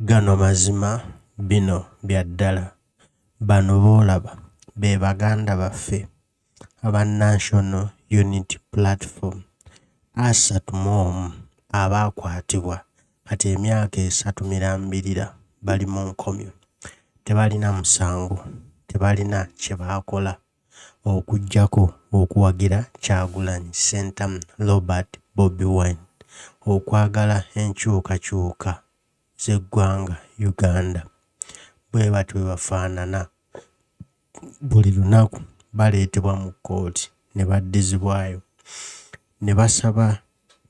Gano mazima bino bya ddala. Bano boolaba be baganda baffe aba National Unity Platform 31 abaakwatibwa kati emyaka 3 mirambirira bali mu nkomyo. Tebalina musango, tebalina kye baakola okuggyako okuwagira Kyagulanyi Ssentamu Robert Bobi Wine okwagala enkyukakyuka z'eggwanga Uganda. Bwe batyo bwe bafaanana. Buli lunaku baleetebwa mu kkooti ne baddizibwayo ne basaba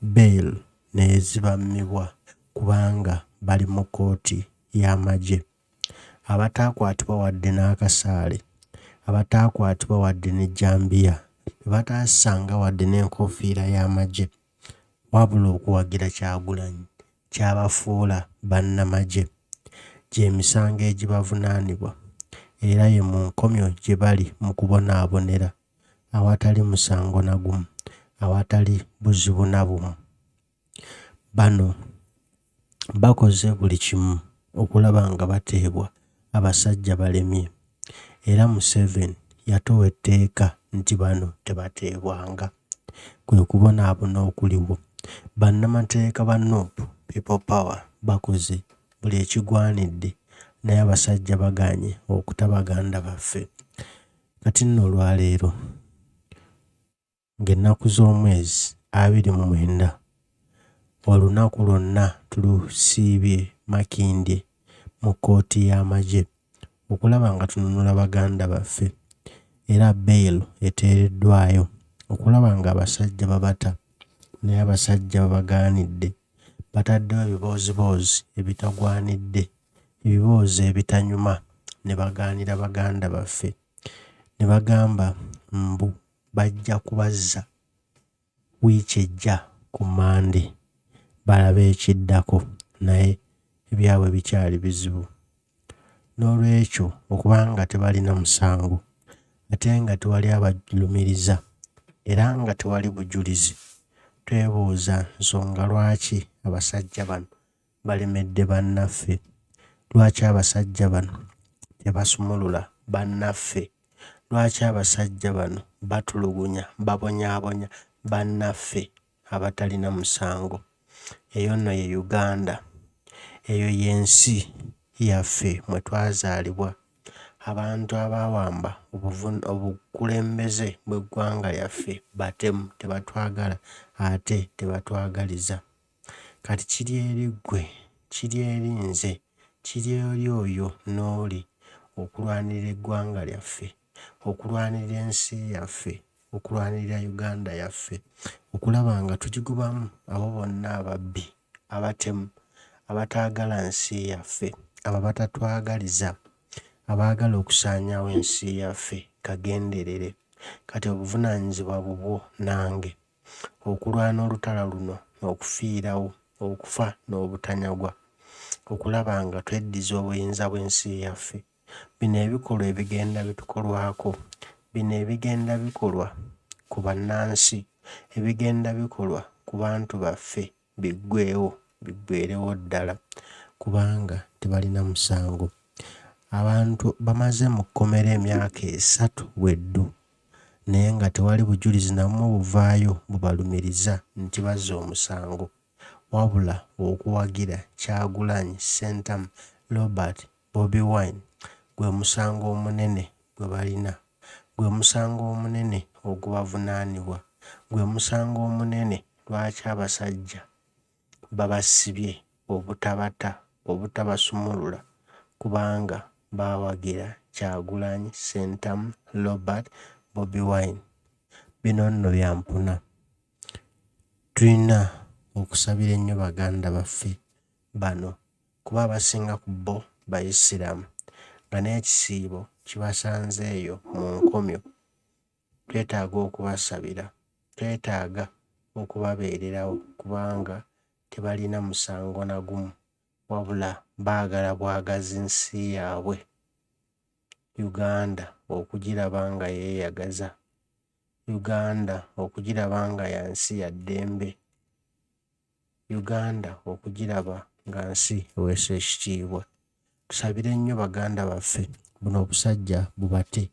bail ne zibammibwa kubanga bali mu Koti Yamagye. Abataakwatibwa wadde n'akasaale, abataakwatibwa wadde n'ejjambiya, bataasanga wadde n'enkofiira y'amagye, wabula okuwagira Kyagulanyi kyabafuula bannamagye. Gy'emisango egibavunaanibwa era ye mu nkomyo gye bali mu kubonaabonera awatali musango na gumu, awatali buzibu na bumu. Bano bakoze buli kimu okulaba nga bateebwa abasajja balemye, era Museveni yatowa etteeka nti bano tebateebwanga. Kwe kubonaabona okuliwo. Bannamateeka ba Nup bakoze buli ekigwanidde naye abasajja bagaanye okuta baganda baffe. Kati nno olwaleero ng'ennaku z'omwezi 29 olunaku lwonna tulusiibye Makindye mu Koti Yamagye okulaba nga tununula baganda baffe, era bail eteereddwayo okulaba nga abasajja babata naye abasajja babagaanidde. Bataddewo ebibooziboozi ebitagwanidde, ebiboozi ebitanyuma ne bagaanira baganda baffe. Ne bagamba mbu bajja kubazza wiiki ejja ku Mande balabe ekiddako, naye ebyabwe bikyali bizibu. N'olwekyo okubanga tebalina musango ate nga tewali abalumiriza era nga tewali bujulizi, twebuuza nsonga lwaki abasajja bano balemedde bannaffe. Lwaki abasajja bano tebasumulula bannaffe? Lwaki abasajja bano batulugunya, babonyaabonya bannaffe abatalina musango? Eyo nno ye Uganda, eyo y'ensi yaffe mwe twazaalibwa. Abantu abaawamba obukulembeze bw'eggwanga lyaffe batemu, tebatwagala ate tebatwagaliza. Kati kiri eri ggwe, kiri eri nze, kiri eri oyo n'oli okulwanirira eggwanga lyaffe, okulwanirira ensi yaffe, okulwanirira Uganda yaffe, okulaba nga tugigubamu abo bonna ababbi, abatemu, abataagala nsi yaffe, abo abatatwagaliza, abaagala okusaanyaawo ensi yaffe kagenderere. Kati obuvunaanyizibwa bubwo nange okulwana olutalo luno, okufiirawo, okufa n'obutanyagwa, okulaba nga tweddiza obuyinza bw'ensi yaffe. Bino ebikolwa ebigenda bitukolwako, bino ebigenda bikolwa ku bannansi, ebigenda bikolwa ku bantu baffe biggweewo, biggweerewo ddala kubanga tebalina musango. Abantu bamaze mu kkomera emyaka 3 bweddu naye nga tewali bujulizi namwe buvaayo bubalumiriza nti bazza omusango, wabula okuwagira Kyagulanyi Ssentamu Robert Bobi Wine gwe musango omunene gwe balina, gwe musango omunene ogubavunaanibwa, gwe musango omunene lwaki abasajja babasibye obutabata, obutabasumulula kubanga baawagira Kyagulanyi Ssentamu Robert Bobi Wine. Bino nno byampuna. Tulina okusabira ennyo baganda baffe bano kuba abasinga ku bo Bayisiraamu nga n'ekisiibo kibasanzeeyo mu nkomyo. Twetaaga okubasabira, twetaaga okubabeererawo kubanga tebalina musango na gumu, wabula baagala bwagazi nsi yaabwe Uganda okugiraba nga yeeyagaza, Uganda okugiraba nga ya nsi ya ddembe, Uganda okugiraba nga nsi eweesa ekitiibwa. Tusabire nnyo baganda baffe buno obusajja bubate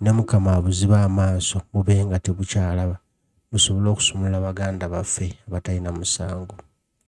ne Mukama abuziba amaaso bube nga tebukyalaba, busobole okusumulula baganda baffe abatalina musango.